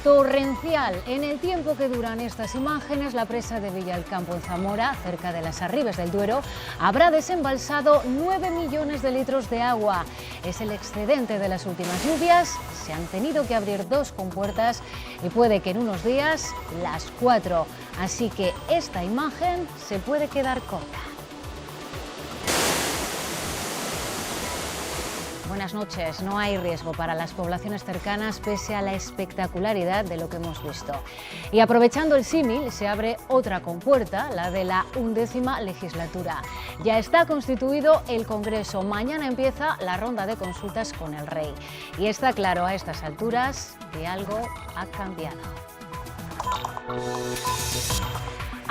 torrencial. En el tiempo que duran estas imágenes, la presa de Villalcampo en Zamora, cerca de las Arribes del Duero, habrá desembalsado 9 millones de litros de agua. Es el excedente de las últimas lluvias. Se han tenido que abrir 2 compuertas y puede que en unos días las 4. Así que esta imagen se puede quedar corta. Buenas noches. No hay riesgo para las poblaciones cercanas pese a la espectacularidad de lo que hemos visto. Y aprovechando el símil, se abre otra compuerta, la de la 11ª legislatura. Ya está constituido el Congreso. Mañana empieza la ronda de consultas con el Rey. Y está claro a estas alturas que algo ha cambiado.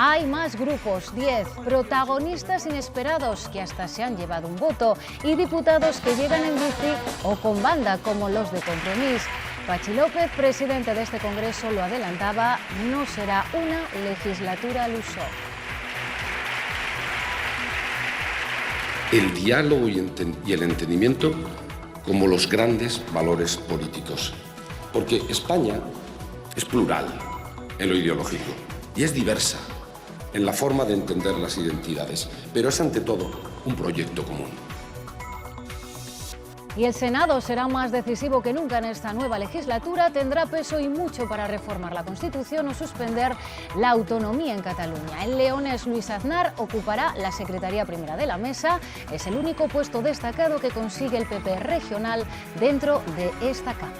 Hay más grupos, 10 protagonistas inesperados que hasta se han llevado un voto y diputados que llegan en bici o con banda como los de Compromís. Patxi López, presidente de este Congreso, lo adelantaba, no será una legislatura al uso. El diálogo y el entendimiento como los grandes valores políticos. Porque España es plural en lo ideológico y es diversa en la forma de entender las identidades, pero es ante todo un proyecto común. Y el Senado será más decisivo que nunca en esta nueva legislatura, tendrá peso y mucho para reformar la Constitución o suspender la autonomía en Cataluña. El leonés Luis Aznar ocupará la Secretaría Primera de la Mesa, es el único puesto destacado que consigue el PP regional dentro de esta Cámara.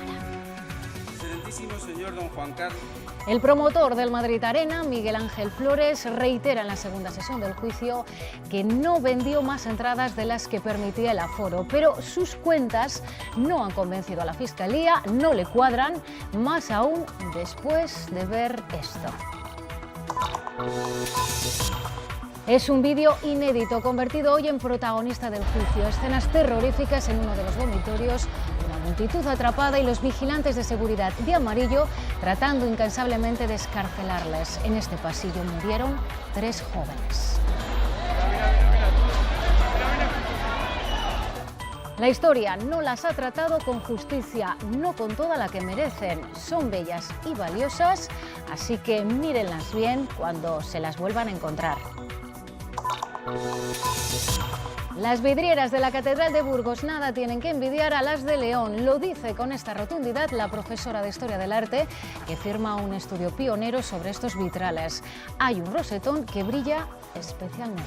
Excelentísimo señor don Juan Carlos. El promotor del Madrid Arena, Miguel Ángel Flores, reitera en la segunda sesión del juicio que no vendió más entradas de las que permitía el aforo, pero sus cuentas no han convencido a la Fiscalía, no le cuadran, más aún después de ver esto. Es un vídeo inédito, convertido hoy en protagonista del juicio. Escenas terroríficas en uno de los dormitorios, una multitud atrapada y los vigilantes de seguridad de amarillo tratando incansablemente de excarcelarles. En este pasillo murieron 3 jóvenes. La historia no las ha tratado con justicia, no con toda la que merecen. Son bellas y valiosas, así que mírenlas bien cuando se las vuelvan a encontrar. Las vidrieras de la Catedral de Burgos nada tienen que envidiar a las de León. Lo dice con esta rotundidad la profesora de Historia del Arte, que firma un estudio pionero sobre estos vitrales. Hay un rosetón que brilla especialmente.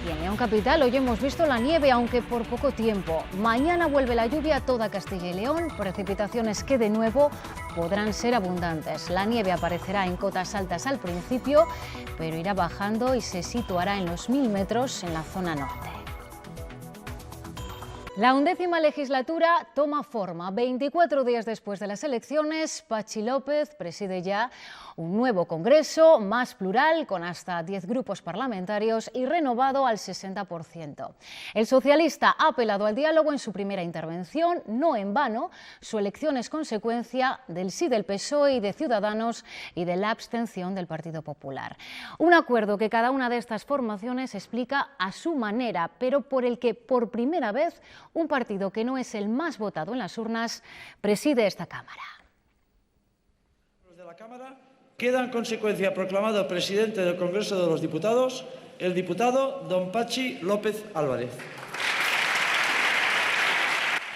Y en León Capital hoy hemos visto la nieve, aunque por poco tiempo. Mañana vuelve la lluvia a toda Castilla y León, precipitaciones que de nuevo podrán ser abundantes. La nieve aparecerá en cotas altas al principio, pero irá bajando y se situará en los 1000 metros en la zona norte. La 11ª legislatura toma forma. 24 días después de las elecciones, Patxi López preside ya un nuevo Congreso, más plural, con hasta 10 grupos parlamentarios y renovado al 60%. El socialista ha apelado al diálogo en su primera intervención, no en vano. Su elección es consecuencia del sí del PSOE y de Ciudadanos y de la abstención del Partido Popular. Un acuerdo que cada una de estas formaciones explica a su manera, pero por el que por primera vez un partido que no es el más votado en las urnas preside esta Cámara. De la Cámara queda en consecuencia proclamado presidente del Congreso de los Diputados el diputado don Patxi López Álvarez.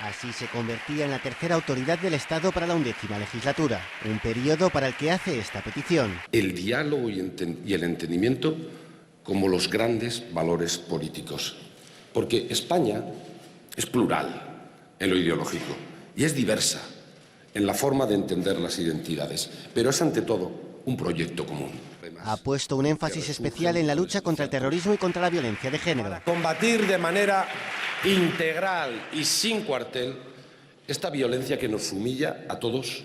Así se convertía en la tercera autoridad del Estado para la 11ª legislatura, un periodo para el que hace esta petición. El diálogo y el entendimiento como los grandes valores políticos. Porque España es plural en lo ideológico y es diversa en la forma de entender las identidades, pero es ante todo un proyecto común. Ha puesto un énfasis especial en la lucha contra el terrorismo y contra la violencia de género. Combatir de manera integral y sin cuartel esta violencia que nos humilla a todos.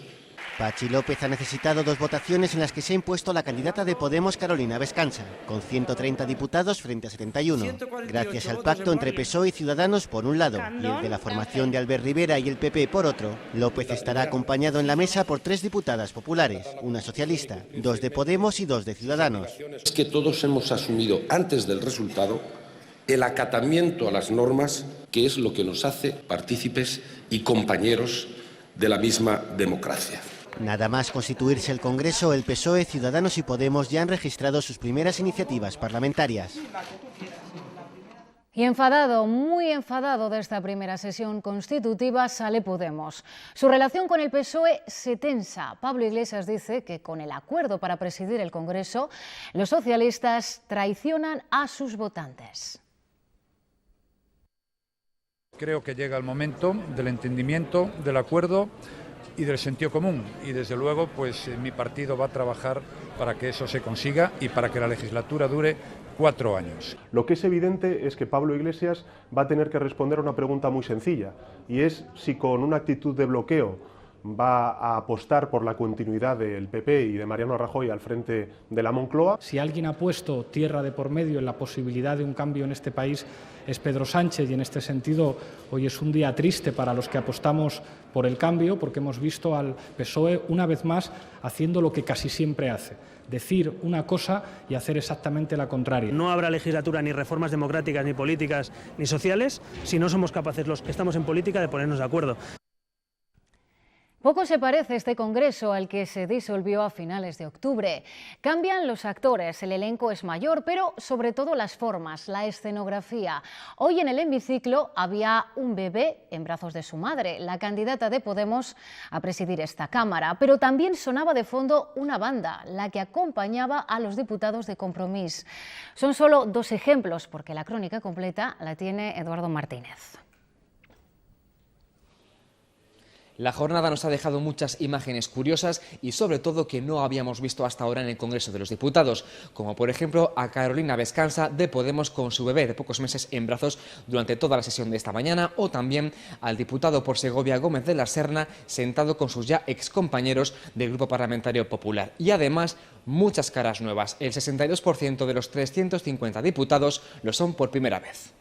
Patxi López ha necesitado 2 votaciones en las que se ha impuesto la candidata de Podemos, Carolina Vescansa, con 130 diputados frente a 71, gracias al pacto entre PSOE y Ciudadanos por un lado y el de la formación de Albert Rivera y el PP por otro. López estará acompañado en la mesa por 3 diputadas populares, una socialista, 2 de Podemos y 2 de Ciudadanos. Es que todos hemos asumido antes del resultado el acatamiento a las normas, que es lo que nos hace partícipes y compañeros de la misma democracia. Nada más constituirse el Congreso, el PSOE, Ciudadanos y Podemos ya han registrado sus primeras iniciativas parlamentarias. Y enfadado, muy enfadado de esta primera sesión constitutiva, sale Podemos. Su relación con el PSOE se tensa. Pablo Iglesias dice que con el acuerdo para presidir el Congreso, los socialistas traicionan a sus votantes. Creo que llega el momento del entendimiento, del acuerdo y del sentido común. Y desde luego, pues mi partido va a trabajar para que eso se consiga y para que la legislatura dure 4 años. Lo que es evidente es que Pablo Iglesias va a tener que responder a una pregunta muy sencilla, y es si con una actitud de bloqueo va a apostar por la continuidad del PP y de Mariano Rajoy al frente de la Moncloa. Si alguien ha puesto tierra de por medio en la posibilidad de un cambio en este país es Pedro Sánchez, y en este sentido hoy es un día triste para los que apostamos por el cambio, porque hemos visto al PSOE una vez más haciendo lo que casi siempre hace: decir una cosa y hacer exactamente la contraria. No habrá legislatura, ni reformas democráticas, ni políticas, ni sociales, si no somos capaces los que estamos en política de ponernos de acuerdo. Poco se parece este Congreso al que se disolvió a finales de octubre. Cambian los actores, el elenco es mayor, pero sobre todo las formas, la escenografía. Hoy en el hemiciclo había un bebé en brazos de su madre, la candidata de Podemos a presidir esta Cámara, pero también sonaba de fondo una banda, la que acompañaba a los diputados de Compromís. Son solo 2 ejemplos, porque la crónica completa la tiene Eduardo Martínez. La jornada nos ha dejado muchas imágenes curiosas y sobre todo que no habíamos visto hasta ahora en el Congreso de los Diputados, como por ejemplo a Carolina Vescanza de Podemos con su bebé de pocos meses en brazos durante toda la sesión de esta mañana, o también al diputado por Segovia Gómez de la Serna sentado con sus ya excompañeros del Grupo Parlamentario Popular. Y además muchas caras nuevas, el 62% de los 350 diputados lo son por primera vez.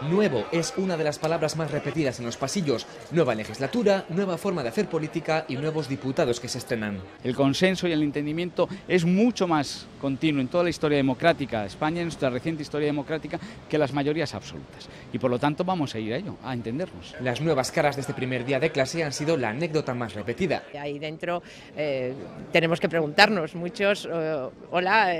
Nuevo es una de las palabras más repetidas en los pasillos. Nueva legislatura, nueva forma de hacer política y nuevos diputados que se estrenan. El consenso y el entendimiento es mucho más continuo en toda la historia democrática, España, en nuestra reciente historia democrática, que las mayorías absolutas. Y por lo tanto vamos a ir a ello, a entendernos. Las nuevas caras de este primer día de clase han sido la anécdota más repetida. Ahí dentro tenemos que preguntarnos muchos, hola,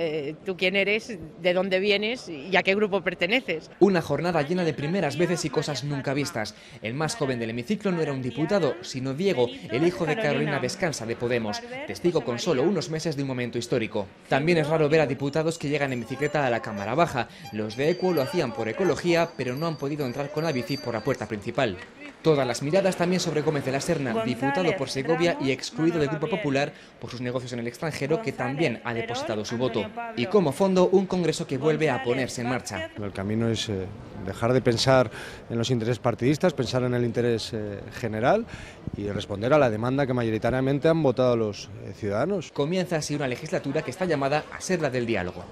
¿tú quién eres? ¿De dónde vienes? ¿Y a qué grupo perteneces? Una jornada llena de primeras veces y cosas nunca vistas. El más joven del hemiciclo no era un diputado, sino Diego, el hijo de Carolina Vescanza de Podemos, testigo con solo unos meses de un momento histórico. También es raro ver a diputados que llegan en bicicleta a la Cámara Baja. Los de Equo lo hacían por ecología, pero no han podido entrar con la bici por la puerta principal. Todas las miradas también sobre Gómez de la Serna, diputado por Segovia y excluido del Grupo Popular por sus negocios en el extranjero, que también ha depositado su voto. Y como fondo, un Congreso que vuelve a ponerse en marcha. El camino es dejar de pensar en los intereses partidistas, pensar en el interés general y responder a la demanda que mayoritariamente han votado los ciudadanos. Comienza así una legislatura que está llamada a ser la del diálogo.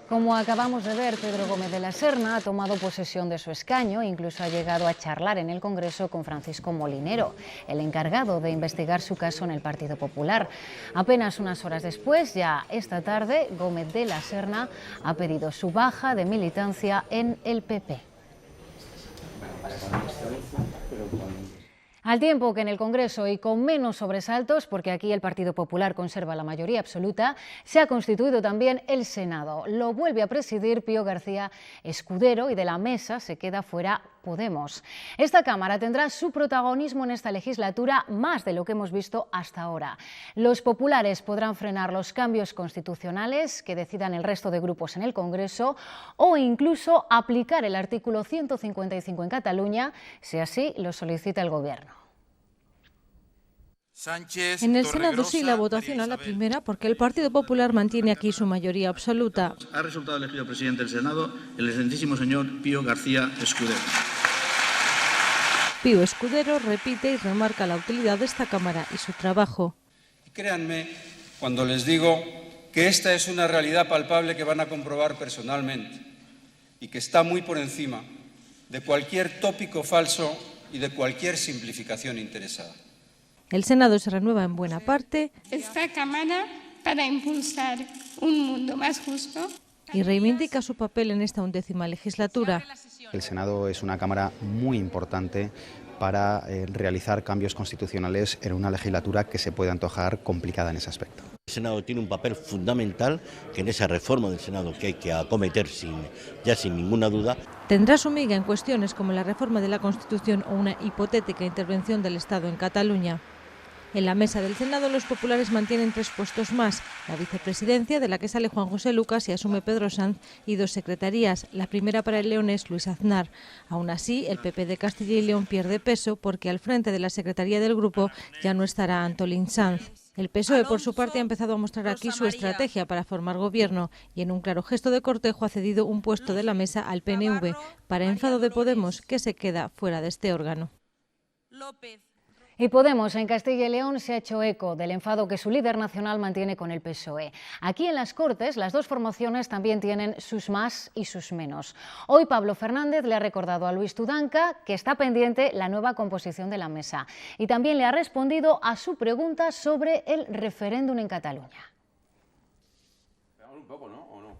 Como acabamos de ver, Pedro Gómez de la Serna ha tomado posesión de su escaño e incluso ha llegado a charlar en el Congreso con Francisco Molinero, el encargado de investigar su caso en el Partido Popular. Apenas unas horas después, ya esta tarde, Gómez de la Serna ha pedido su baja de militancia en el PP. Al tiempo que en el Congreso, y con menos sobresaltos, porque aquí el Partido Popular conserva la mayoría absoluta, se ha constituido también el Senado. Lo vuelve a presidir Pío García Escudero y de la mesa se queda fuera Podemos. Esta Cámara tendrá su protagonismo en esta legislatura más de lo que hemos visto hasta ahora. Los populares podrán frenar los cambios constitucionales que decidan el resto de grupos en el Congreso o incluso aplicar el artículo 155 en Cataluña, si así lo solicita el Gobierno. En el Senado sí, la votación a la primera, porque el Partido Popular mantiene aquí su mayoría absoluta. Ha resultado elegido presidente del Senado el excelentísimo señor Pío García Escudero. Pío Escudero repite y remarca la utilidad de esta Cámara y su trabajo. Créanme cuando les digo que esta es una realidad palpable que van a comprobar personalmente y que está muy por encima de cualquier tópico falso y de cualquier simplificación interesada. El Senado se renueva en buena parte. Esta Cámara para impulsar un mundo más justo. y reivindica su papel en esta 11ª legislatura. El Senado es una Cámara muy importante para realizar cambios constitucionales en una legislatura que se puede antojar complicada en ese aspecto. El Senado tiene un papel fundamental que en esa reforma del Senado que hay que acometer sin ninguna duda. Tendrá su miga en cuestiones como la reforma de la Constitución o una hipotética intervención del Estado en Cataluña. En la mesa del Senado los populares mantienen 3 puestos más, la vicepresidencia, de la que sale Juan José Lucas y asume Pedro Sanz, y 2 secretarías, la primera para el leonés Luis Aznar. Aún así, el PP de Castilla y León pierde peso porque al frente de la secretaría del grupo ya no estará Antolín Sanz. El PSOE, por su parte, ha empezado a mostrar aquí su estrategia para formar gobierno y en un claro gesto de cortejo ha cedido un puesto de la mesa al PNV, para enfado de Podemos, que se queda fuera de este órgano. Y Podemos en Castilla y León se ha hecho eco del enfado que su líder nacional mantiene con el PSOE. Aquí en las Cortes las 2 formaciones también tienen sus más y sus menos. Hoy Pablo Fernández le ha recordado a Luis Tudanca que está pendiente la nueva composición de la mesa y también le ha respondido a su pregunta sobre el referéndum en Cataluña.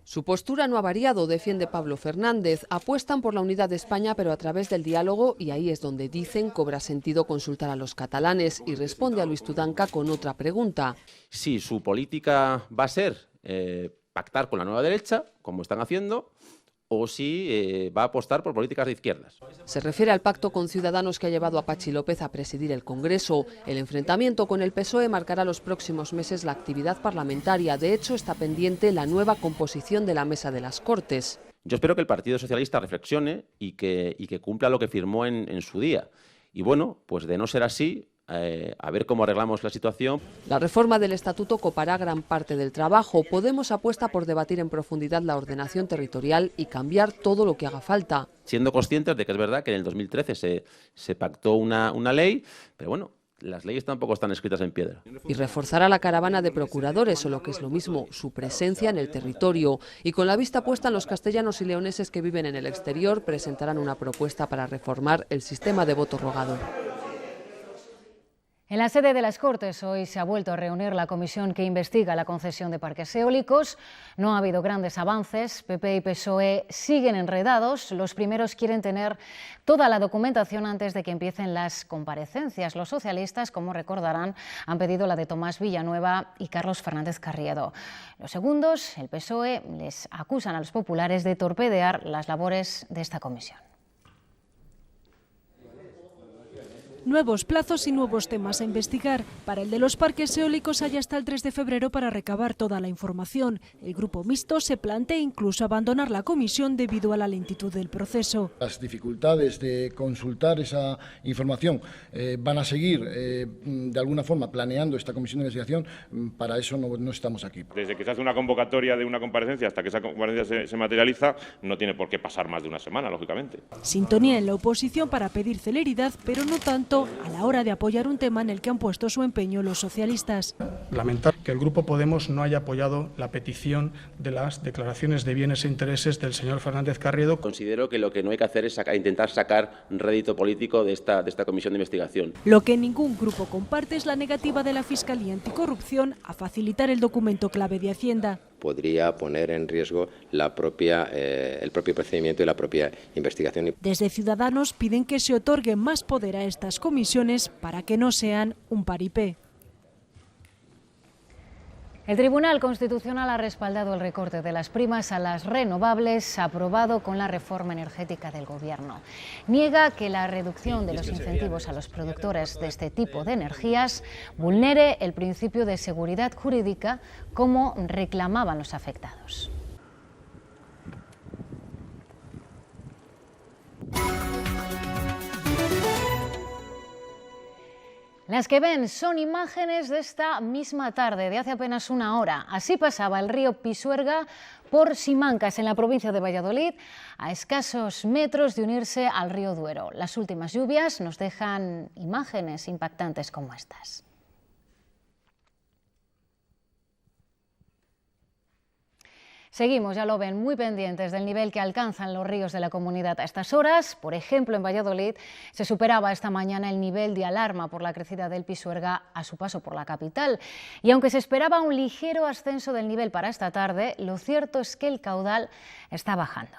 Su postura no ha variado, defiende Pablo Fernández. Apuestan por la unidad de España, pero a través del diálogo, y ahí es donde dicen cobra sentido consultar a los catalanes. Y responde a Luis Tudanca con otra pregunta. Si su política va a ser pactar con la nueva derecha, como están haciendo, o si va a apostar por políticas de izquierdas. Se refiere al pacto con Ciudadanos que ha llevado a Patxi López a presidir el Congreso. El enfrentamiento con el PSOE marcará los próximos meses la actividad parlamentaria. De hecho, está pendiente la nueva composición de la mesa de las Cortes. Yo espero que el Partido Socialista reflexione y que cumpla lo que firmó en su día. Y bueno, pues de no ser así, a ver cómo arreglamos la situación. La reforma del Estatuto copará gran parte del trabajo. Podemos apuesta por debatir en profundidad la ordenación territorial y cambiar todo lo que haga falta. Siendo conscientes de que es verdad que en el 2013 se pactó una ley, pero bueno, las leyes tampoco están escritas en piedra. Y reforzará la caravana de procuradores, o lo que es lo mismo, su presencia en el territorio. Y con la vista puesta en los castellanos y leoneses que viven en el exterior, presentarán una propuesta para reformar el sistema de voto rogado. En la sede de las Cortes hoy se ha vuelto a reunir la comisión que investiga la concesión de parques eólicos. No ha habido grandes avances. PP y PSOE siguen enredados. Los primeros quieren tener toda la documentación antes de que empiecen las comparecencias. Los socialistas, como recordarán, han pedido la de Tomás Villanueva y Carlos Fernández Carriedo. Los segundos, el PSOE, les acusan a los populares de torpedear las labores de esta comisión. Nuevos plazos y nuevos temas a investigar. Para el de los parques eólicos hay hasta el 3 de febrero para recabar toda la información. El grupo mixto se plantea incluso abandonar la comisión debido a la lentitud del proceso. Las dificultades de consultar esa información van a seguir de alguna forma planeando esta comisión de investigación. Para eso no estamos aquí. Desde que se hace una convocatoria de una comparecencia hasta que esa comparecencia se materializa, no tiene por qué pasar más de una semana, lógicamente. Sintonía en la oposición para pedir celeridad, pero no tanto a la hora de apoyar un tema en el que han puesto su empeño los socialistas. Lamentar que el Grupo Podemos no haya apoyado la petición de las declaraciones de bienes e intereses del señor Fernández Carriedo. Considero que lo que no hay que hacer es intentar sacar un rédito político de esta comisión de investigación. Lo que ningún grupo comparte es la negativa de la Fiscalía Anticorrupción a facilitar el documento clave de Hacienda. Podría poner en riesgo el propio procedimiento y la propia investigación. Desde Ciudadanos piden que se otorgue más poder a estas comisiones para que no sean un paripé. El Tribunal Constitucional ha respaldado el recorte de las primas a las renovables aprobado con la reforma energética del Gobierno. Niega que la reducción de los incentivos a los productores de este tipo de energías vulnere el principio de seguridad jurídica como reclamaban los afectados. Las que ven son imágenes de esta misma tarde, de hace apenas una hora. Así pasaba el río Pisuerga por Simancas, en la provincia de Valladolid, a escasos metros de unirse al río Duero. Las últimas lluvias nos dejan imágenes impactantes como estas. Seguimos, ya lo ven, muy pendientes del nivel que alcanzan los ríos de la comunidad a estas horas. Por ejemplo, en Valladolid se superaba esta mañana el nivel de alarma por la crecida del Pisuerga a su paso por la capital. Y aunque se esperaba un ligero ascenso del nivel para esta tarde, lo cierto es que el caudal está bajando.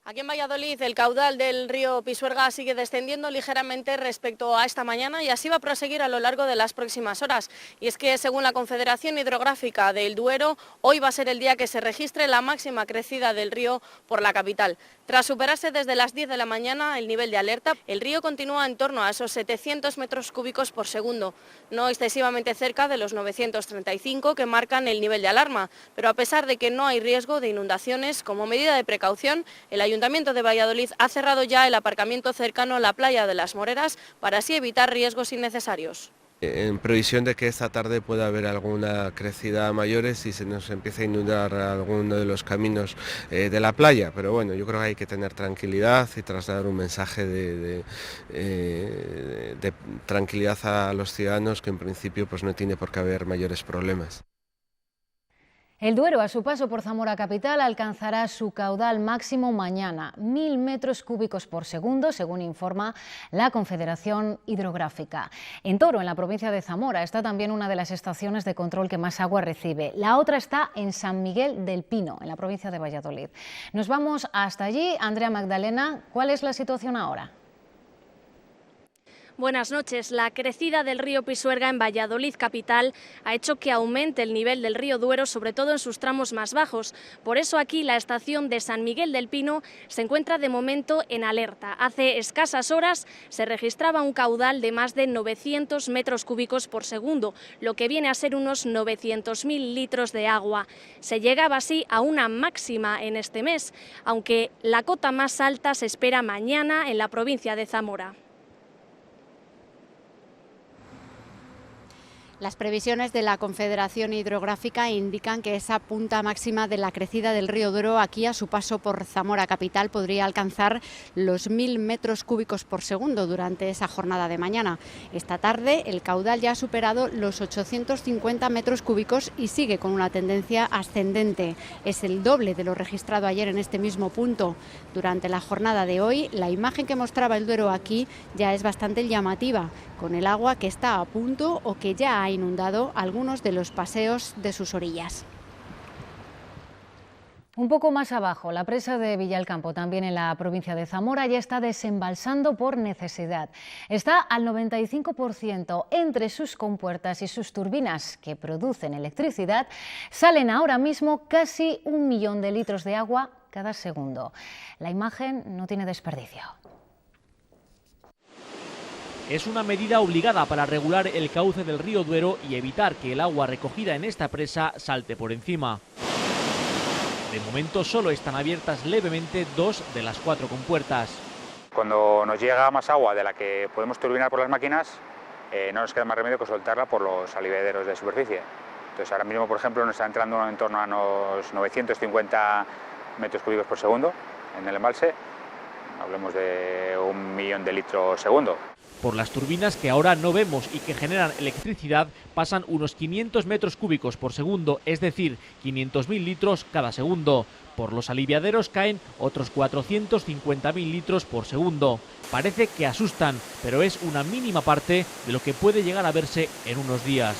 Aquí en Valladolid el caudal del río Pisuerga sigue descendiendo ligeramente respecto a esta mañana y así va a proseguir a lo largo de las próximas horas. Y es que según la Confederación Hidrográfica del Duero, hoy va a ser el día que se registre la máxima crecida del río por la capital. Tras superarse desde las 10 de la mañana el nivel de alerta, el río continúa en torno a esos 700 metros cúbicos por segundo, no excesivamente cerca de los 935 que marcan el nivel de alarma, pero a pesar de que no hay riesgo de inundaciones, como medida de precaución, el Ayuntamiento de Valladolid ha cerrado ya el aparcamiento cercano a la playa de las Moreras para así evitar riesgos innecesarios. En previsión de que esta tarde pueda haber alguna crecida a mayores y se nos empiece a inundar alguno de los caminos de la playa, pero bueno, yo creo que hay que tener tranquilidad y trasladar un mensaje de tranquilidad a los ciudadanos, que en principio pues no tiene por qué haber mayores problemas. El Duero, a su paso por Zamora capital, alcanzará su caudal máximo mañana, 1000 metros cúbicos por segundo, según informa la Confederación Hidrográfica. En Toro, en la provincia de Zamora, está también una de las estaciones de control que más agua recibe. La otra está en San Miguel del Pino, en la provincia de Valladolid. Nos vamos hasta allí. Andrea Magdalena, ¿cuál es la situación ahora? Buenas noches. La crecida del río Pisuerga en Valladolid capital ha hecho que aumente el nivel del río Duero, sobre todo en sus tramos más bajos. Por eso aquí la estación de San Miguel del Pino se encuentra de momento en alerta. Hace escasas horas se registraba un caudal de más de 900 metros cúbicos por segundo, lo que viene a ser unos 900.000 litros de agua. Se llegaba así a una máxima en este mes, aunque la cota más alta se espera mañana en la provincia de Zamora. Las previsiones de la Confederación Hidrográfica indican que esa punta máxima de la crecida del río Duero aquí a su paso por Zamora capital podría alcanzar los 1000 metros cúbicos por segundo durante esa jornada de mañana. Esta tarde el caudal ya ha superado los 850 metros cúbicos y sigue con una tendencia ascendente. Es el doble de lo registrado ayer en este mismo punto. Durante la jornada de hoy, la imagen que mostraba el Duero aquí ya es bastante llamativa, con el agua que está a punto o que ya ha inundado algunos de los paseos de sus orillas. Un poco más abajo, la presa de Villalcampo, también en la provincia de Zamora, ya está desembalsando por necesidad. Está al 95%. Entre sus compuertas y sus turbinas que producen electricidad salen ahora mismo casi 1 millón de litros de agua cada segundo. La imagen no tiene desperdicio. Es una medida obligada para regular el cauce del río Duero y evitar que el agua recogida en esta presa salte por encima. De momento solo están abiertas levemente 2 de las 4 compuertas. Cuando nos llega más agua de la que podemos turbinar por las máquinas, no nos queda más remedio que soltarla por los aliviaderos de superficie. Entonces ahora mismo, por ejemplo, nos está entrando en torno a unos 950 metros cúbicos por segundo en el embalse. Hablemos de 1 millón de litros segundo. Por las turbinas que ahora no vemos y que generan electricidad pasan unos 500 metros cúbicos por segundo, es decir, 500.000 litros cada segundo. Por los aliviaderos caen otros 450.000 litros por segundo. Parece que asustan, pero es una mínima parte de lo que puede llegar a verse en unos días.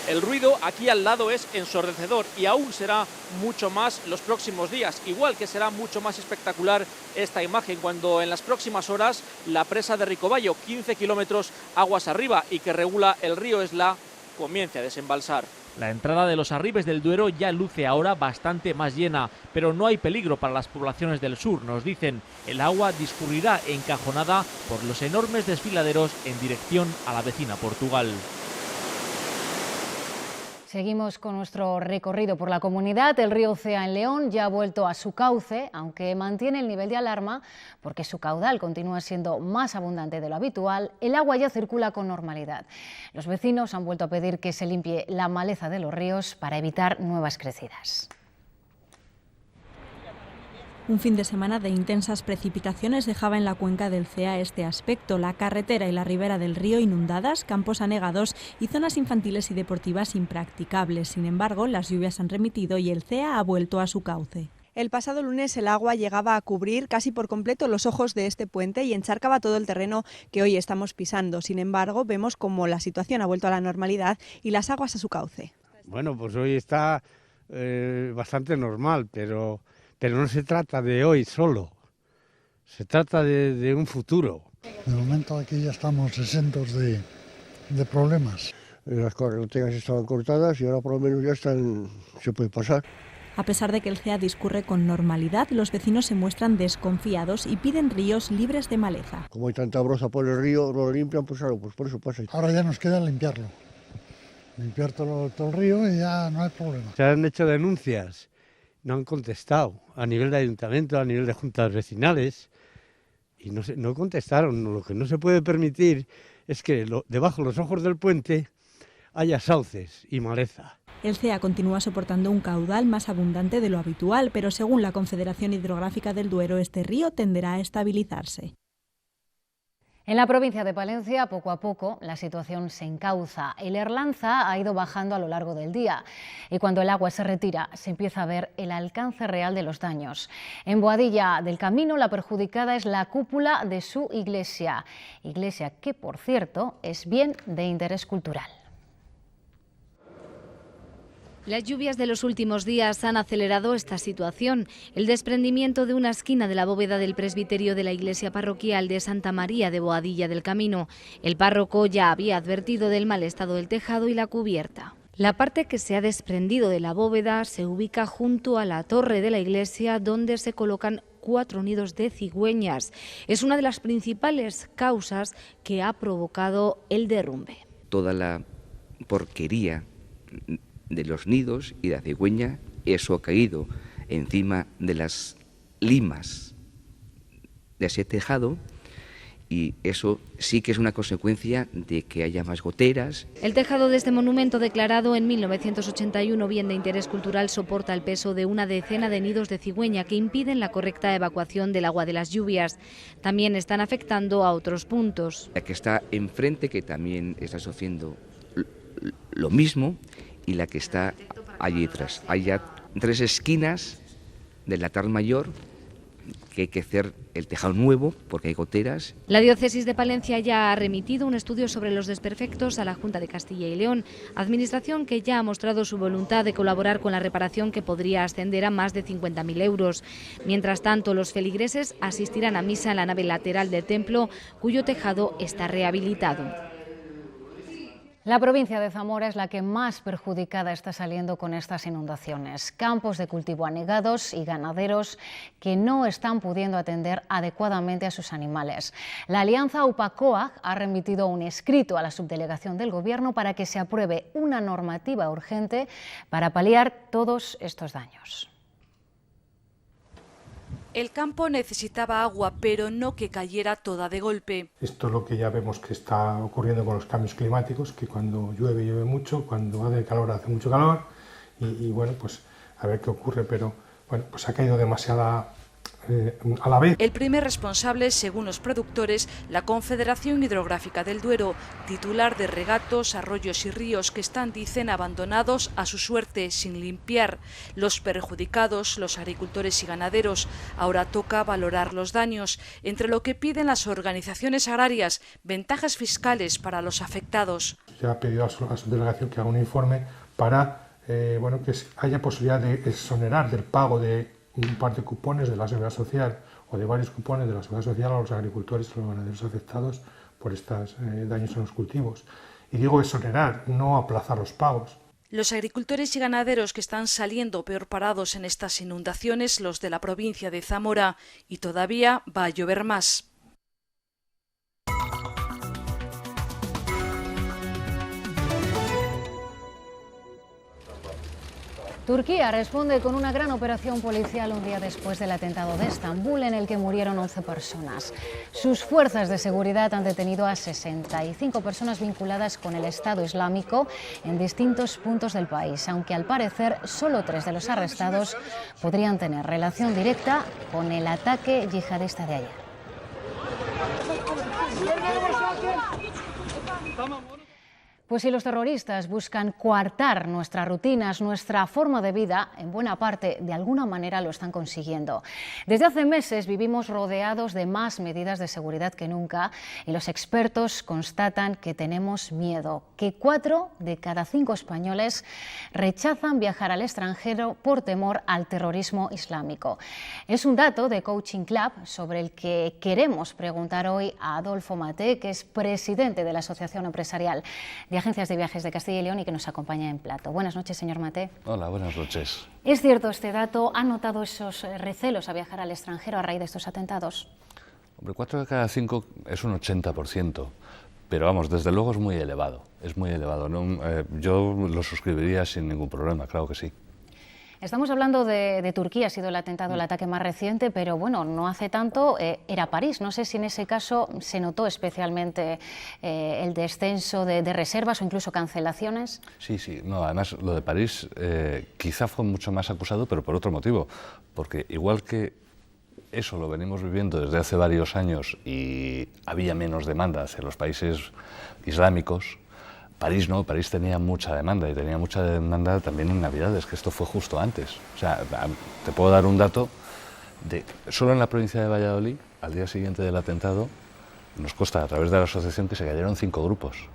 El ruido aquí al lado es ensordecedor y aún será mucho más los próximos días, igual que será mucho más espectacular esta imagen cuando en las próximas horas la presa de Ricobayo, 15 kilómetros aguas arriba y que regula el río Esla, comience a desembalsar. La entrada de los arribes del Duero ya luce ahora bastante más llena, pero no hay peligro para las poblaciones del sur, nos dicen. El agua discurrirá encajonada por los enormes desfiladeros en dirección a la vecina Portugal. Seguimos con nuestro recorrido por la comunidad. El río Cea en León ya ha vuelto a su cauce, aunque mantiene el nivel de alarma porque su caudal continúa siendo más abundante de lo habitual. El agua ya circula con normalidad. Los vecinos han vuelto a pedir que se limpie la maleza de los ríos para evitar nuevas crecidas. Un fin de semana de intensas precipitaciones dejaba en la cuenca del Cea este aspecto: la carretera y la ribera del río inundadas, campos anegados y zonas infantiles y deportivas impracticables. Sin embargo, las lluvias han remitido y el Cea ha vuelto a su cauce. El pasado lunes el agua llegaba a cubrir casi por completo los ojos de este puente y encharcaba todo el terreno que hoy estamos pisando. Sin embargo, vemos como la situación ha vuelto a la normalidad y las aguas a su cauce. Bueno, pues hoy está bastante normal, pero no se trata de hoy solo, se trata de un futuro. De momento aquí ya estamos exentos de problemas. Las carreteras estaban cortadas y ahora por lo menos ya se puede pasar. A pesar de que el Cea discurre con normalidad, los vecinos se muestran desconfiados y piden ríos libres de maleza. Como hay tanta broza por el río, no lo limpian, pues claro, pues por eso pasa. Ahora ya nos queda limpiarlo. Limpiar todo el río y ya no hay problema. Se han hecho denuncias, no han contestado a nivel de ayuntamiento, a nivel de juntas vecinales, y no contestaron. Lo que no se puede permitir es que debajo de los ojos del puente haya sauces y maleza. El Cea continúa soportando un caudal más abundante de lo habitual, pero según la Confederación Hidrográfica del Duero, este río tenderá a estabilizarse. En la provincia de Palencia, poco a poco, la situación se encauza. El Erlanza ha ido bajando a lo largo del día y cuando el agua se retira se empieza a ver el alcance real de los daños. En Boadilla del Camino, la perjudicada es la cúpula de su iglesia que, por cierto, es bien de interés cultural. Las lluvias de los últimos días han acelerado esta situación. El desprendimiento de una esquina de la bóveda del presbiterio de la iglesia parroquial de Santa María de Boadilla del Camino. El párroco ya había advertido del mal estado del tejado y la cubierta. La parte que se ha desprendido de la bóveda se ubica junto a la torre de la iglesia, donde se colocan 4 nidos de cigüeñas. Es una de las principales causas que ha provocado el derrumbe. Toda la porquería de los nidos y la cigüeña, eso ha caído encima de las limas de ese tejado y eso sí que es una consecuencia de que haya más goteras. El tejado de este monumento, declarado en 1981 bien de interés cultural, soporta el peso de una decena de nidos de cigüeña que impiden la correcta evacuación del agua de las lluvias. También están afectando a otros puntos. La que está enfrente, que también está sufriendo lo mismo, y la que está allí detrás. Hay ya 3 esquinas del altar mayor que hay que hacer el tejado nuevo porque hay goteras. La diócesis de Palencia ya ha remitido un estudio sobre los desperfectos a la Junta de Castilla y León, administración que ya ha mostrado su voluntad de colaborar con la reparación, que podría ascender a más de 50.000 euros. Mientras tanto, los feligreses asistirán a misa en la nave lateral del templo, cuyo tejado está rehabilitado. La provincia de Zamora es la que más perjudicada está saliendo con estas inundaciones. Campos de cultivo anegados y ganaderos que no están pudiendo atender adecuadamente a sus animales. La Alianza UPA-COAG ha remitido un escrito a la subdelegación del Gobierno para que se apruebe una normativa urgente para paliar todos estos daños. El campo necesitaba agua, pero no que cayera toda de golpe. Esto es lo que ya vemos que está ocurriendo con los cambios climáticos, que cuando llueve mucho, cuando hace calor hace mucho calor, y bueno, pues a ver qué ocurre, pero bueno, pues ha caído demasiada a la vez. El primer responsable, según los productores, la Confederación Hidrográfica del Duero, titular de regatos, arroyos y ríos que están, dicen, abandonados a su suerte, sin limpiar. Los perjudicados, los agricultores y ganaderos. Ahora toca valorar los daños, entre lo que piden las organizaciones agrarias, ventajas fiscales para los afectados. Se ha pedido a su delegación que haga un informe para bueno, que haya posibilidad de exonerar del pago de un par de cupones de la Seguridad Social o de varios cupones de la Seguridad Social a los agricultores y los ganaderos afectados por estos daños en los cultivos. Y digo exonerar, no aplazar los pagos. Los agricultores y ganaderos que están saliendo peor parados en estas inundaciones, los de la provincia de Zamora, y todavía va a llover más. Turquía responde con una gran operación policial un día después del atentado de Estambul, en el que murieron 11 personas. Sus fuerzas de seguridad han detenido a 65 personas vinculadas con el Estado Islámico en distintos puntos del país, aunque al parecer solo 3 de los arrestados podrían tener relación directa con el ataque yihadista de ayer. Pues si los terroristas buscan coartar nuestras rutinas, nuestra forma de vida, en buena parte, de alguna manera lo están consiguiendo. Desde hace meses vivimos rodeados de más medidas de seguridad que nunca y los expertos constatan que tenemos miedo, que 4 de cada 5 españoles rechazan viajar al extranjero por temor al terrorismo islámico. Es un dato de Coaching Club sobre el que queremos preguntar hoy a Adolfo Maté, que es presidente de la Asociación Empresarial de Agencias de Viajes de Castilla y León y que nos acompaña en plato. Buenas noches, señor Maté. Hola, buenas noches. ¿Es cierto este dato? ¿Han notado esos recelos a viajar al extranjero a raíz de estos atentados? Hombre, 4 de cada 5 es un 80%, pero vamos, desde luego es muy elevado, ¿no? Yo lo suscribiría sin ningún problema, claro que sí. Estamos hablando de Turquía, ha sido el atentado, el ataque más reciente, pero bueno, no hace tanto era París. No sé si en ese caso se notó especialmente el descenso de reservas o incluso cancelaciones. Sí, no, además lo de París quizá fue mucho más acusado, pero por otro motivo, porque igual que eso lo venimos viviendo desde hace varios años y había menos demanda hacia los países islámicos, París no, París tenía mucha demanda y tenía mucha demanda también en Navidades, que esto fue justo antes. O sea, te puedo dar un dato de solo en la provincia de Valladolid, al día siguiente del atentado, nos consta a través de la asociación que se cayeron 5 grupos.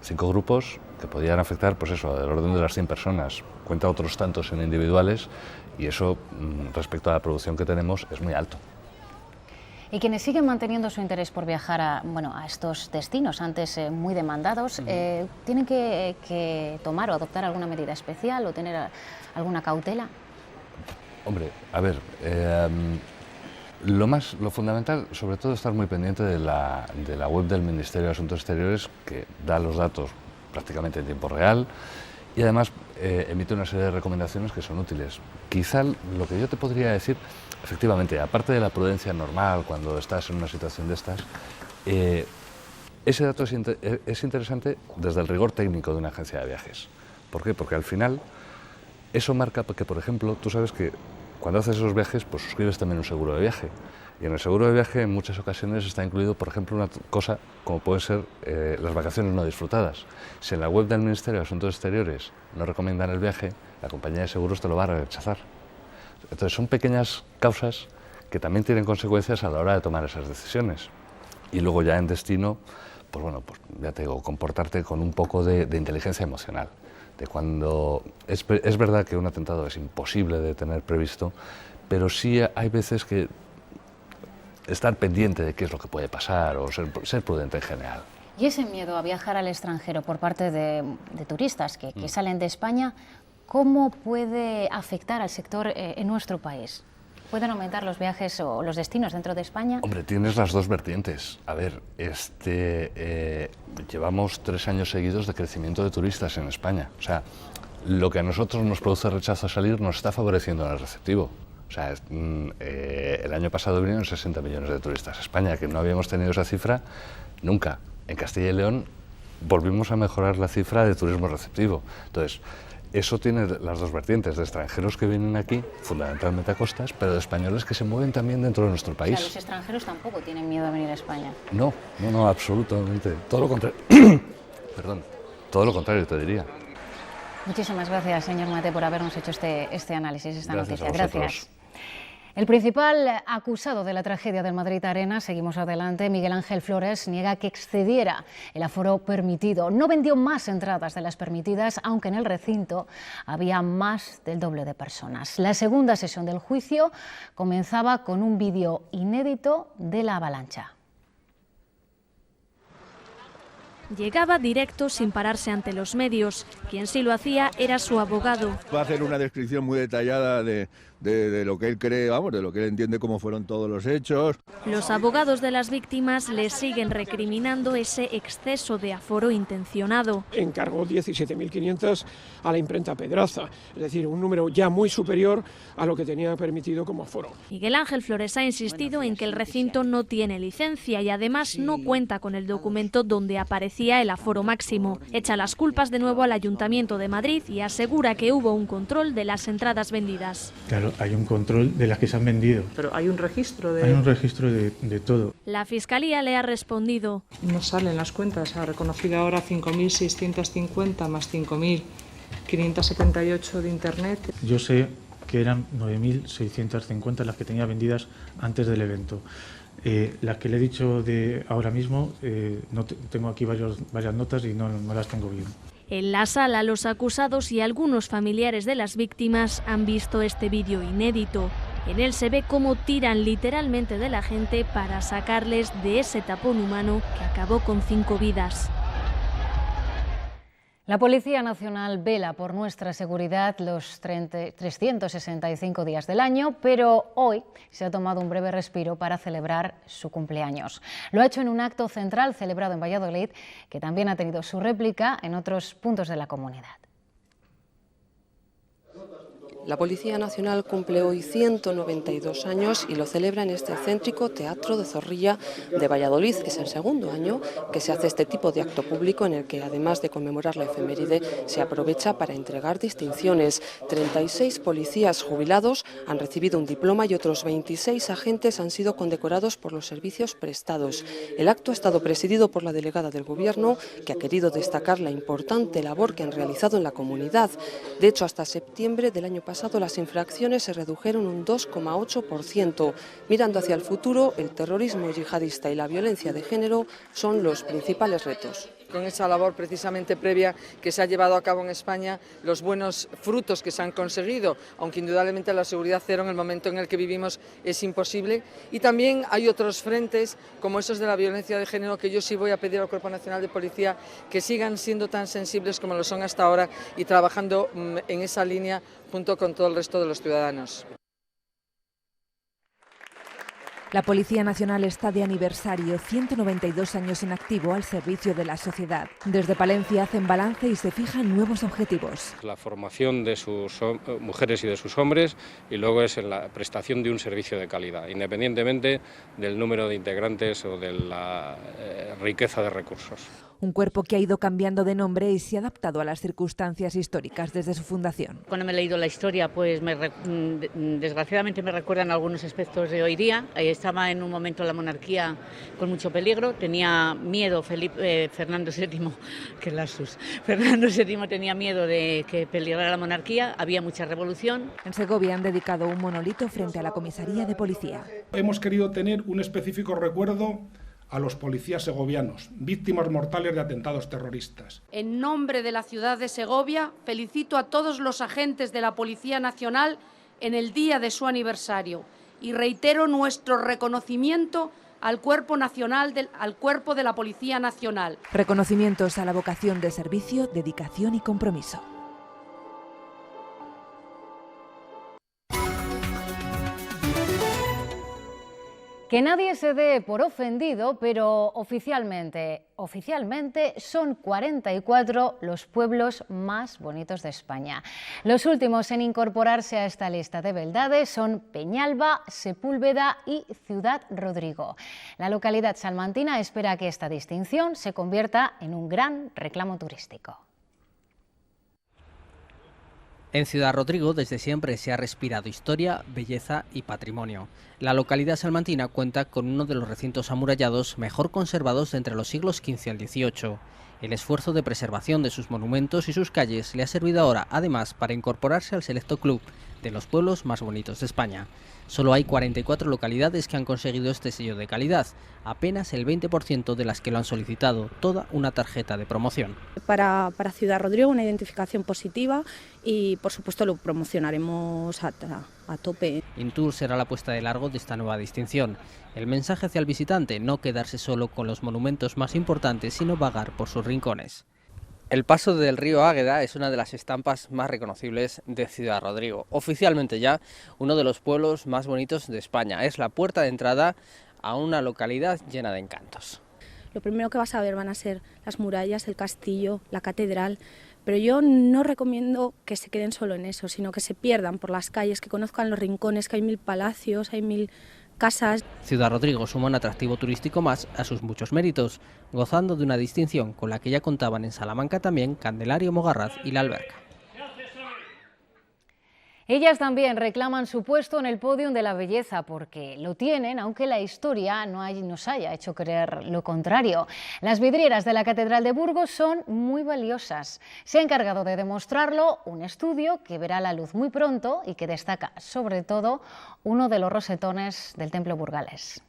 5 grupos que podían afectar, pues eso, del orden de las 100 personas. Cuenta otros tantos en individuales y eso, respecto a la producción que tenemos, es muy alto. Y quienes siguen manteniendo su interés por viajar a estos destinos antes muy demandados, ¿tienen que tomar o adoptar alguna medida especial o tener alguna cautela? Hombre, a ver, lo fundamental, sobre todo, es estar muy pendiente de la web del Ministerio de Asuntos Exteriores, que da los datos prácticamente en tiempo real y además emite una serie de recomendaciones que son útiles. Quizá lo que yo te podría decir, efectivamente, aparte de la prudencia normal cuando estás en una situación de estas, ese dato es interesante desde el rigor técnico de una agencia de viajes. ¿Por qué? Porque al final eso marca que, por ejemplo, tú sabes que cuando haces esos viajes, pues suscribes también un seguro de viaje. Y en el seguro de viaje en muchas ocasiones está incluido, por ejemplo, una cosa como puede ser las vacaciones no disfrutadas. Si en la web del Ministerio de Asuntos Exteriores no recomiendan el viaje, la compañía de seguros te lo va a rechazar. Entonces son pequeñas causas que también tienen consecuencias a la hora de tomar esas decisiones. Y luego ya en destino, pues bueno, pues ya te digo, comportarte con un poco de inteligencia emocional. De cuando es verdad que un atentado es imposible de tener previsto, pero sí hay veces que estar pendiente de qué es lo que puede pasar o ser prudente en general. Y ese miedo a viajar al extranjero por parte de turistas que salen de España, ¿cómo puede afectar al sector en nuestro país? ¿Pueden aumentar los viajes o los destinos dentro de España? Hombre, tienes las dos vertientes. A ver, llevamos 3 años seguidos de crecimiento de turistas en España. O sea, lo que a nosotros nos produce rechazo a salir nos está favoreciendo en el receptivo. O sea, el año pasado vinieron 60 millones de turistas a España, que no habíamos tenido esa cifra nunca. En Castilla y León volvimos a mejorar la cifra de turismo receptivo. Entonces, eso tiene las dos vertientes, de extranjeros que vienen aquí, fundamentalmente a costas, pero de españoles que se mueven también dentro de nuestro país. O sea, los extranjeros tampoco tienen miedo a venir a España. No, absolutamente. Todo lo contrario. Perdón, todo lo contrario te diría. Muchísimas gracias, señor Maté, por habernos hecho este análisis, esta noticia. Gracias. El principal acusado de la tragedia del Madrid Arena, seguimos adelante, Miguel Ángel Flores, niega que excediera el aforo permitido. No vendió más entradas de las permitidas, aunque en el recinto había más del doble de personas. La segunda sesión del juicio comenzaba con un vídeo inédito de la avalancha. Llegaba directo sin pararse ante los medios. Quien sí lo hacía era su abogado. Va a hacer una descripción muy detallada de de lo que él cree, vamos, de lo que él entiende cómo fueron todos los hechos. Los abogados de las víctimas le siguen recriminando ese exceso de aforo intencionado. Encargó 17.500 a la imprenta Pedraza, es decir, un número ya muy superior a lo que tenía permitido como aforo. Miguel Ángel Flores ha insistido en que el recinto no tiene licencia y además no cuenta con el documento donde aparecía el aforo máximo. Echa las culpas de nuevo al Ayuntamiento de Madrid y asegura que hubo un control de las entradas vendidas. Claro, hay un control de las que se han vendido. Pero hay un registro de... Hay un registro de todo. La Fiscalía le ha respondido. No salen las cuentas, ha reconocido ahora 5.650 más 5.578 de Internet. Yo sé que eran 9.650 las que tenía vendidas antes del evento. Las que le he dicho de ahora mismo, no tengo aquí varias notas y no las tengo bien. En la sala, los acusados y algunos familiares de las víctimas han visto este vídeo inédito. En él se ve cómo tiran literalmente de la gente para sacarles de ese tapón humano que acabó con 5 vidas. La Policía Nacional vela por nuestra seguridad los 365 días del año, pero hoy se ha tomado un breve respiro para celebrar su cumpleaños. Lo ha hecho en un acto central celebrado en Valladolid, que también ha tenido su réplica en otros puntos de la comunidad. La Policía Nacional cumple hoy 192 años y lo celebra en este céntrico Teatro de Zorrilla de Valladolid. Es el segundo año que se hace este tipo de acto público en el que, además de conmemorar la efeméride, se aprovecha para entregar distinciones. 36 policías jubilados han recibido un diploma y otros 26 agentes han sido condecorados por los servicios prestados. El acto ha estado presidido por la delegada del Gobierno, que ha querido destacar la importante labor que han realizado en la comunidad. De hecho, hasta septiembre del año pasado las infracciones se redujeron un 2,8%. Mirando hacia el futuro, el terrorismo yihadista y la violencia de género son los principales retos. Con esa labor precisamente previa que se ha llevado a cabo en España, los buenos frutos que se han conseguido, aunque indudablemente la seguridad cero en el momento en el que vivimos es imposible. Y también hay otros frentes, como esos de la violencia de género, que yo sí voy a pedir al Cuerpo Nacional de Policía que sigan siendo tan sensibles como lo son hasta ahora y trabajando en esa línea junto con todo el resto de los ciudadanos. La Policía Nacional está de aniversario, 192 años en activo al servicio de la sociedad. Desde Palencia hacen balance y se fijan nuevos objetivos. La formación de sus mujeres y de sus hombres, y luego es en la prestación de un servicio de calidad, independientemente del número de integrantes o de la riqueza de recursos. Un cuerpo que ha ido cambiando de nombre y se ha adaptado a las circunstancias históricas desde su fundación. Cuando me he leído la historia, pues desgraciadamente me recuerdan algunos aspectos de hoy día. Estaba en un momento la monarquía con mucho peligro, tenía miedo Fernando VII, que lapsus. Fernando VII tenía miedo de que peligrara la monarquía, había mucha revolución. En Segovia han dedicado un monolito frente a la comisaría de policía. Hemos querido tener un específico recuerdo a los policías segovianos, víctimas mortales de atentados terroristas. En nombre de la ciudad de Segovia, felicito a todos los agentes de la Policía Nacional en el día de su aniversario y reitero nuestro reconocimiento al Cuerpo de la Policía Nacional. Reconocimientos a la vocación de servicio, dedicación y compromiso. Que nadie se dé por ofendido, pero oficialmente son 44 los pueblos más bonitos de España. Los últimos en incorporarse a esta lista de beldades son Peñalba, Sepúlveda y Ciudad Rodrigo. La localidad salmantina espera que esta distinción se convierta en un gran reclamo turístico. En Ciudad Rodrigo desde siempre se ha respirado historia, belleza y patrimonio. La localidad salmantina cuenta con uno de los recintos amurallados mejor conservados de entre los siglos XV al XVIII. El esfuerzo de preservación de sus monumentos y sus calles le ha servido ahora, además, para incorporarse al selecto club de los pueblos más bonitos de España. Solo hay 44 localidades que han conseguido este sello de calidad, apenas el 20% de las que lo han solicitado, toda una tarjeta de promoción. Para Ciudad Rodrigo una identificación positiva y por supuesto lo promocionaremos a tope. Intur será la puesta de largo de esta nueva distinción. El mensaje hacia el visitante, no quedarse solo con los monumentos más importantes, sino vagar por sus rincones. El paso del río Águeda es una de las estampas más reconocibles de Ciudad Rodrigo. Oficialmente ya uno de los pueblos más bonitos de España. Es la puerta de entrada a una localidad llena de encantos. Lo primero que vas a ver van a ser las murallas, el castillo, la catedral, pero yo no recomiendo que se queden solo en eso, sino que se pierdan por las calles, que conozcan los rincones, que hay 1000 palacios, hay 1000 casas. Ciudad Rodrigo suma un atractivo turístico más a sus muchos méritos, gozando de una distinción con la que ya contaban en Salamanca también Candelario, Mogarraz y La Alberca. Ellas también reclaman su puesto en el podio de la belleza porque lo tienen, aunque la historia nos haya hecho creer lo contrario. Las vidrieras de la Catedral de Burgos son muy valiosas. Se ha encargado de demostrarlo un estudio que verá la luz muy pronto y que destaca sobre todo uno de los rosetones del templo burgalés.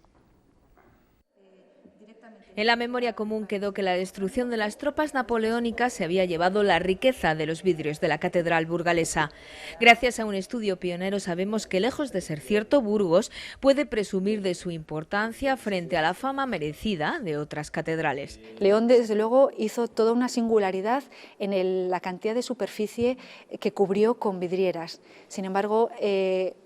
En la memoria común quedó que la destrucción de las tropas napoleónicas se había llevado la riqueza de los vidrios de la catedral burgalesa. Gracias a un estudio pionero sabemos que, lejos de ser cierto, Burgos puede presumir de su importancia frente a la fama merecida de otras catedrales. León, desde luego, hizo toda una singularidad en la cantidad de superficie que cubrió con vidrieras. Sin embargo,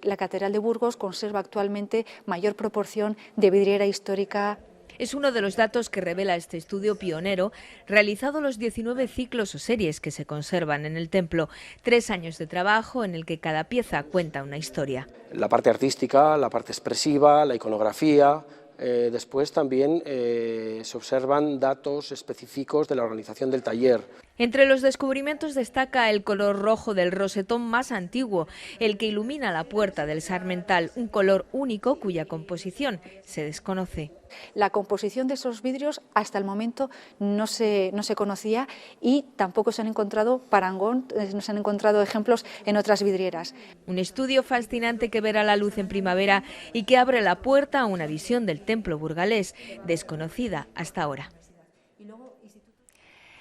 la catedral de Burgos conserva actualmente mayor proporción de vidriera histórica. Es uno de los datos que revela este estudio pionero, realizado los 19 ciclos o series que se conservan en el templo. 3 años de trabajo en el que cada pieza cuenta una historia. La parte artística, la parte expresiva, la iconografía. Después también se observan datos específicos de la organización del taller. Entre los descubrimientos destaca el color rojo del rosetón más antiguo, el que ilumina la puerta del Sarmental, un color único cuya composición se desconoce. La composición de esos vidrios hasta el momento no se conocía y tampoco se han encontrado parangón, no se han encontrado ejemplos en otras vidrieras. Un estudio fascinante que verá la luz en primavera y que abre la puerta a una visión del templo burgalés, desconocida hasta ahora.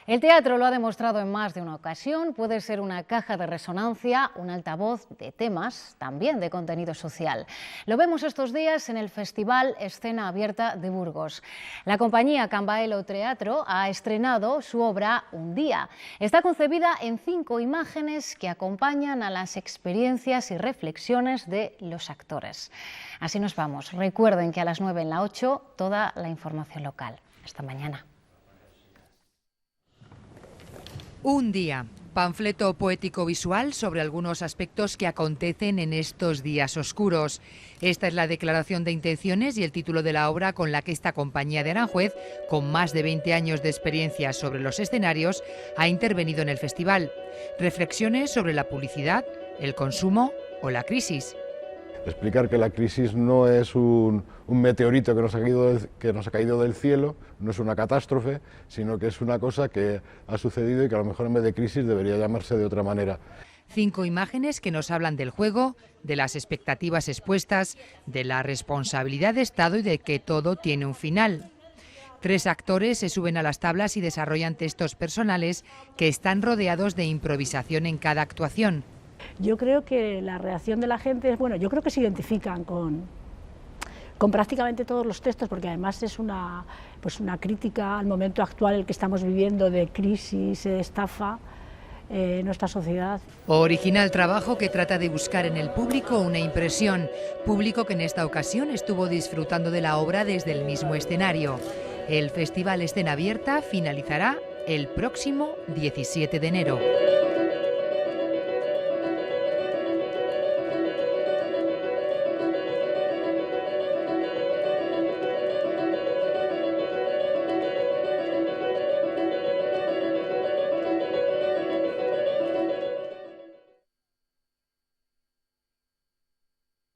El teatro lo ha demostrado en más de una ocasión, puede ser una caja de resonancia, un altavoz de temas, también de contenido social. Lo vemos estos días en el Festival Escena Abierta de Burgos. La compañía Cambaelo Teatro ha estrenado su obra Un día. Está concebida en 5 imágenes que acompañan a las experiencias y reflexiones de los actores. Así nos vamos. Recuerden que a las 9 en la 8 toda la información local. Hasta mañana. Un día, panfleto poético-visual sobre algunos aspectos que acontecen en estos días oscuros. Esta es la declaración de intenciones y el título de la obra con la que esta compañía de Aranjuez, con más de 20 años de experiencia sobre los escenarios, ha intervenido en el festival. Reflexiones sobre la publicidad, el consumo o la crisis. Explicar que la crisis no es un meteorito que nos ha caído del cielo, no es una catástrofe, sino que es una cosa que ha sucedido y que a lo mejor en vez de crisis debería llamarse de otra manera. 5 imágenes que nos hablan del juego, de las expectativas expuestas, de la responsabilidad de Estado y de que todo tiene un final. 3 actores se suben a las tablas y desarrollan textos personales que están rodeados de improvisación en cada actuación. Yo creo que la reacción de la gente es, bueno, yo creo que se identifican con prácticamente todos los textos, porque además es una crítica al momento actual en el que estamos viviendo de crisis, estafa en nuestra sociedad. Original trabajo que trata de buscar en el público una impresión, público que en esta ocasión estuvo disfrutando de la obra desde el mismo escenario. El Festival Escena Abierta finalizará el próximo 17 de enero.